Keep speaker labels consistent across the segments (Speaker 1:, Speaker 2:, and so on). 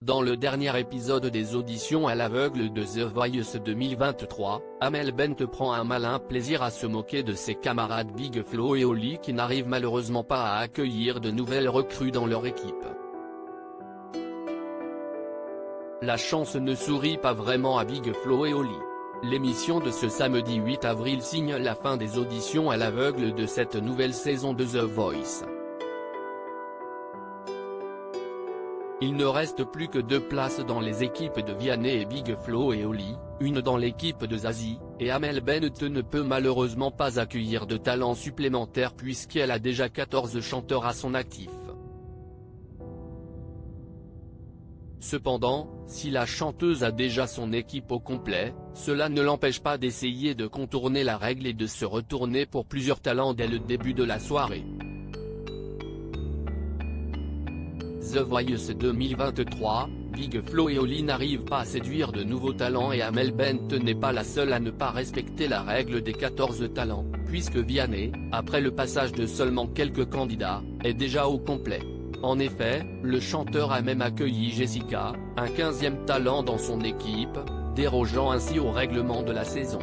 Speaker 1: Dans le dernier épisode des auditions à l'aveugle de The Voice 2023, Amel Bent prend un malin plaisir à se moquer de ses camarades Big Flo et Oli qui n'arrivent malheureusement pas à accueillir de nouvelles recrues dans leur équipe. La chance ne sourit pas vraiment à Big Flo et Oli. L'émission de ce samedi 8 avril signe la fin des auditions à l'aveugle de cette nouvelle saison de The Voice. Il ne reste plus que 2 places dans les équipes de Vianney et Big Flo et Oli, une dans l'équipe de Zazie, et Amel Bent ne peut malheureusement pas accueillir de talents supplémentaires puisqu'elle a déjà 14 chanteurs à son actif. Cependant, si la chanteuse a déjà son équipe au complet, cela ne l'empêche pas d'essayer de contourner la règle et de se retourner pour plusieurs talents dès le début de la soirée. The Voice 2023, Big Flo et Oli n'arrivent pas à séduire de nouveaux talents et Amel Bent n'est pas la seule à ne pas respecter la règle des 14 talents, puisque Vianney, après le passage de seulement quelques candidats, est déjà au complet. En effet, le chanteur a même accueilli Jessica, un 15e talent dans son équipe, dérogeant ainsi au règlement de la saison.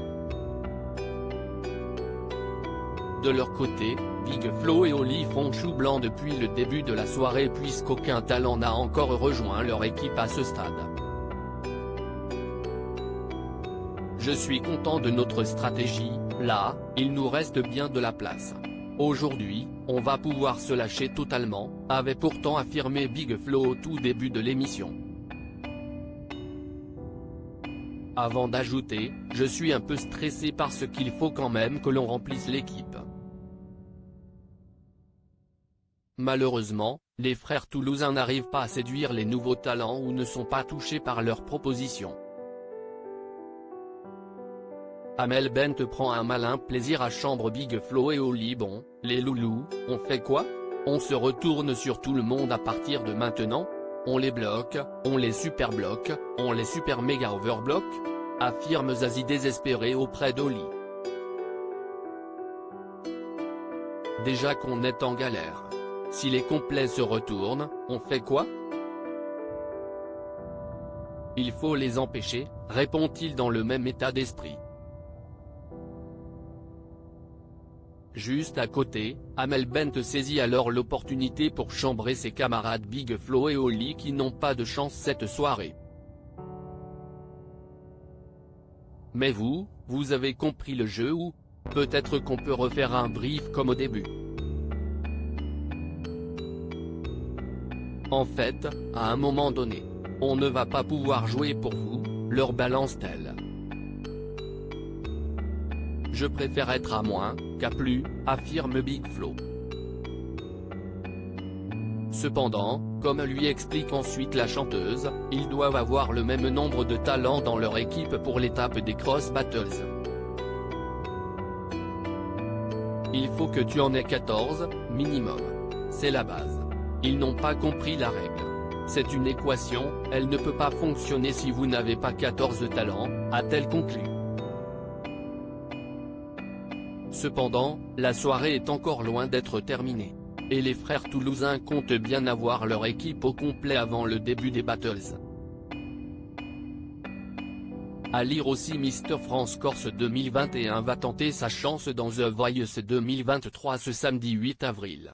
Speaker 1: De leur côté, Big Flo et Oli font chou blanc depuis le début de la soirée puisqu'aucun talent n'a encore rejoint leur équipe à ce stade. Je suis content de notre stratégie, là, il nous reste bien de la place. Aujourd'hui, on va pouvoir se lâcher totalement, avait pourtant affirmé Big Flo au tout début de l'émission. Avant d'ajouter, je suis un peu stressé parce qu'il faut quand même que l'on remplisse l'équipe. Malheureusement, les frères toulousains n'arrivent pas à séduire les nouveaux talents ou ne sont pas touchés par leurs propositions. Amel Bent prend un malin plaisir à chambre Big Flo et Oli. Bon, les loulous, on fait quoi? On se retourne sur tout le monde à partir de maintenant? On les bloque, on les super bloque, on les super méga overbloque? Affirme Zazie désespéré auprès d'Oli. Déjà qu'on est en galère. Si les complets se retournent, on fait quoi? Il faut les empêcher, répond-il dans le même état d'esprit. Juste à côté, Amel Bent saisit alors l'opportunité pour chambrer ses camarades Big Flo et Oli qui n'ont pas de chance cette soirée. Mais vous avez compris le jeu ou? Peut-être qu'on peut refaire un brief comme au début. En fait, à un moment donné, on ne va pas pouvoir jouer pour vous, leur balance-t-elle. Je préfère être à moins, qu'à plus, affirme Big Flo. Cependant, comme lui explique ensuite la chanteuse, ils doivent avoir le même nombre de talents dans leur équipe pour l'étape des Cross Battles. Il faut que tu en aies 14, minimum. C'est la base. Ils n'ont pas compris la règle. C'est une équation, elle ne peut pas fonctionner si vous n'avez pas 14 talents, a-t-elle conclu. Cependant, la soirée est encore loin d'être terminée. Et les frères toulousains comptent bien avoir leur équipe au complet avant le début des battles. À lire aussi Mister France Corse 2021 va tenter sa chance dans The Voice 2023 ce samedi 8 avril.